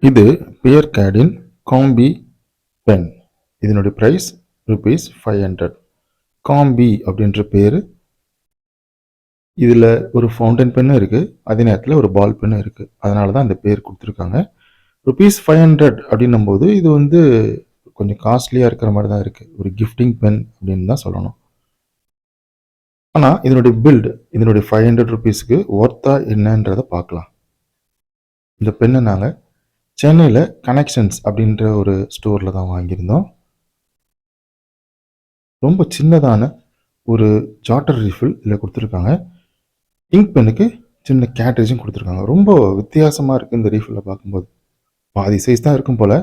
இது pier கேடின் combi pen. இதனுடைய price ₹500. Combi அப்படின்ற பேர். இதில் ஒரு ஃபவுண்டன் பென்னும் இருக்குது, அதே நேரத்தில் ஒரு பால் பென்னும் இருக்குது. அதனால தான் அந்த பேர் கொடுத்துருக்காங்க. ₹500 அப்படின்னும் போது இது வந்து கொஞ்சம் காஸ்ட்லியாக இருக்கிற மாதிரி தான் இருக்குது. ஒரு கிஃப்டிங் பென் அப்படின்னு தான் சொல்லணும். ஆனால் இதனுடைய பில்டு, இதனுடைய ₹500க்கு ஒர்த்தா என்னன்றதை பார்க்கலாம். இந்த பெண்ணை நாங்கள் சென்னையில் கனெக்ஷன்ஸ் அப்படின்ற ஒரு ஸ்டோரில் தான் வாங்கியிருந்தோம். ரொம்ப சின்னதான ஒரு ஜாட்டர் ரீஃபில் இதில் கொடுத்துருக்காங்க. இங்க் பென்னுக்கு சின்ன கேட்ரேஜும் கொடுத்துருக்காங்க. ரொம்ப வித்தியாசமாக இருக்குது இந்த ரீஃபில் பார்க்கும்போது. பாதி சைஸ் தான் இருக்கும் போல்,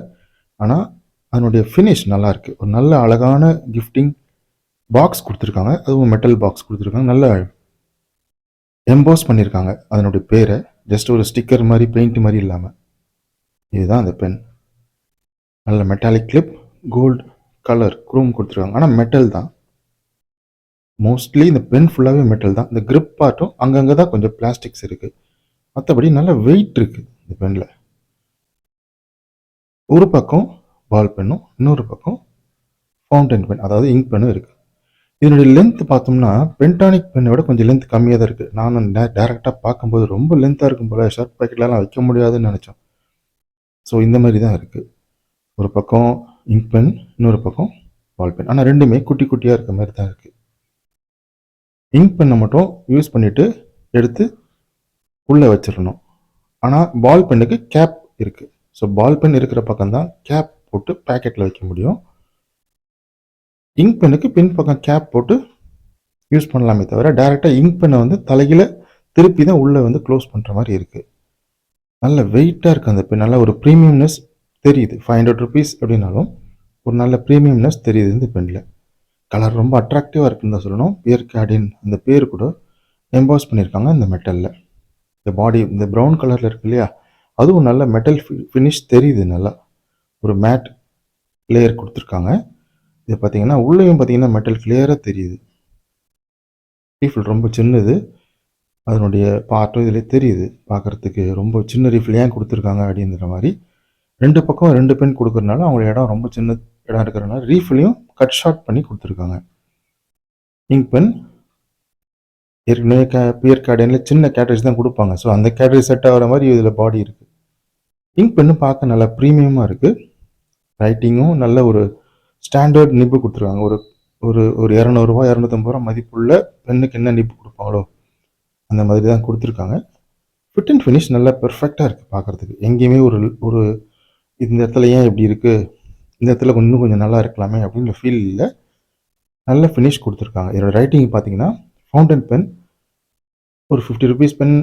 ஆனால் அதனுடைய ஃபினிஷ் நல்லாயிருக்கு. ஒரு நல்ல அழகான கிஃப்டிங் பாக்ஸ் கொடுத்துருக்காங்க. அதுவும் மெட்டல் பாக்ஸ் கொடுத்துருக்காங்க. நல்ல எம்போஸ் பண்ணியிருக்காங்க அதனுடைய பேரை. ஜஸ்ட் ஒரு ஸ்டிக்கர் மாதிரி பெயிண்ட் மாதிரி இல்லாமல். இதுதான் அந்த பென். நல்ல metallic clip, gold colour chrome கொடுத்துருக்காங்க. ஆனால் மெட்டல் தான். மோஸ்ட்லி இந்த பென் ஃபுல்லாகவே மெட்டல் தான். இந்த கிரிப் பார்ட்டும் அங்கங்கே தான் கொஞ்சம் பிளாஸ்டிக்ஸ் இருக்குது. மற்றபடி நல்ல வெயிட் இருக்குது இந்த பெனில். ஒரு பக்கம் பால் பென்னும் இன்னொரு பக்கம் ஃபவுண்டன் பென், அதாவது இங்க் பென்னும் இருக்குது. இதனுடைய லென்த் பார்த்தோம்னா பென்டானிக் பெண்ணை விட கொஞ்சம் லென்த் கம்மியாக தான் இருக்குது. நானும் டேரெக்டாக பார்க்கும்போது ரொம்ப லென்த்தாக இருக்கும் போல், ஷர்ட் பாக்கெட்லாம் வைக்க முடியாதுன்னு நினச்சோம். ஸோ இந்த மாதிரி தான் இருக்குது. ஒரு பக்கம் இங்க் பென், இன்னொரு பக்கம் பால் பென். ஆனால் ரெண்டுமே குட்டி குட்டியாக இருக்க மாதிரி தான் இருக்குது. இங்க் பென்னை மட்டும் யூஸ் பண்ணிவிட்டு எடுத்து உள்ளே வச்சிடணும். ஆனால் பால் பென்னுக்கு கேப் இருக்குது. ஸோ பால் பென் இருக்கிற பக்கம்தான் கேப் போட்டு பேக்கெட்டில் வைக்க முடியும். இங்க் பென்னுக்கு பின் பக்கம் கேப் போட்டு யூஸ் பண்ணலாமே தவிர டேரெக்டாக இங்க் பென்னை வந்து தலைகீழ திருப்பி தான் உள்ளே வந்து க்ளோஸ் பண்ணுற மாதிரி இருக்குது. நல்ல வெயிட்டாக இருக்குது அந்த பென். நல்ல ஒரு ப்ரீமியம்னஸ் தெரியுது. ₹500 அப்படின்னாலும் ஒரு நல்ல ப்ரீமியம்னஸ் தெரியுது இந்த பெனில். கலர் ரொம்ப அட்ராக்டிவாக இருக்குன்னு தான் சொல்லணும். பியர் கேடின் அந்த பேர் கூட எம்பாஸ் பண்ணியிருக்காங்க இந்த மெட்டலில். இந்த பாடி இந்த ப்ரௌன் கலரில் இருக்கு இல்லையா, அதுவும் நல்ல மெட்டல் ஃபினிஷ் தெரியுது. நல்லா ஒரு மேட் லேயர் கொடுத்துருக்காங்க. இது பார்த்தீங்கன்னா உள்ளேயும் பார்த்தீங்கன்னா மெட்டல் கிளியராக தெரியுது. ரீஃபில் ரொம்ப சின்னது. அதனுடைய பார்ட்டும் இதில் தெரியுது. பார்க்குறதுக்கு ரொம்ப சின்ன ரீஃபில் ஏன் கொடுத்துருக்காங்க அப்படின்ற மாதிரி. ரெண்டு பக்கம் ரெண்டு பென் கொடுக்குறதுனால அவங்களோட இடம் ரொம்ப சின்ன இடம் இருக்கிறதுனால ரீஃபிலையும் கட் ஷார்ட் பண்ணி கொடுத்துருக்காங்க. இங்க் பென் ஏற்கனவே பியர் கேடினில் சின்ன கேட்ரேஜ் தான் கொடுப்பாங்க. ஸோ அந்த கேட்ரேஜ் செட் ஆகிற மாதிரி இதில் பாடி இருக்குது. இங்க் பென்னு பார்க்க நல்லா ப்ரீமியமாக இருக்குது. ரைட்டிங்கும் நல்ல ஒரு ஸ்டாண்டர்ட் நிப்பு கொடுத்துருக்காங்க. ஒரு ஒரு ஒரு ₹200 ₹250 மதிப்புள்ள பெண்ணுக்கு என்ன நிப்பு கொடுப்பாங்களோ அந்த மாதிரி தான் கொடுத்துருக்காங்க. ஃபிட் அண்ட் ஃபினிஷ் நல்லா பெர்ஃபெக்டாக இருக்குது பார்க்குறதுக்கு. எங்கேயுமே ஒரு ஒரு இந்த இடத்துல ஏன் இப்படி இருக்குது, இந்த இடத்துல இன்னும் கொஞ்சம் நல்லா இருக்கலாமே அப்படின்ற ஃபீல் இல்லை. நல்ல ஃபினிஷ் கொடுத்துருக்காங்க. இதோட ரைட்டிங் பார்த்தீங்கன்னா ஃபவுண்டன் பென் ஒரு ₹50 பென்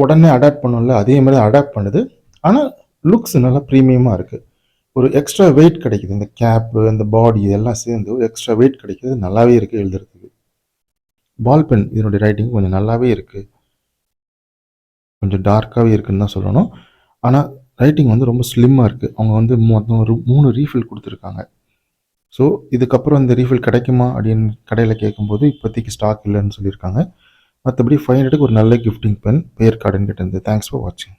உடனே அடாப்ட் பண்ணோம்ல, அதே மாதிரி அடாப்ட் பண்ணுது. ஆனால் லுக்ஸ் நல்லா ப்ரீமியமாக இருக்குது. ஒரு எக்ஸ்ட்ரா வெயிட் கிடைக்குது. இந்த கேப்பு, இந்த பாடி இதெல்லாம் சேர்ந்து ஒரு எக்ஸ்ட்ரா வெயிட் கிடைக்குது. நல்லாவே இருக்குது எழுதுறதுக்கு. பால் பென் இதனுடைய ரைட்டிங் கொஞ்சம் நல்லாவே இருக்குது. கொஞ்சம் டார்க்காகவே இருக்குதுன்னு தான் சொல்லணும். ஆனால் ரைட்டிங் வந்து ரொம்ப ஸ்லிம்மாக இருக்குது. அவங்க வந்து மொத்தம் ஒரு 3 ரீஃபில் கொடுத்துருக்காங்க. ஸோ இதுக்கப்புறம் இந்த ரீஃபில் கிடைக்குமா அப்படின்னு கடையில் கேட்கும்போது இப்போதைக்கு ஸ்டாக் இல்லைன்னு சொல்லியிருக்காங்க. மற்றபடி 500க்கு ஒரு நல்ல கிஃப்டிங் பென் பியர் கேடின் கிட்ட இருந்து. தேங்க்ஸ் ஃபார் வாட்சிங்.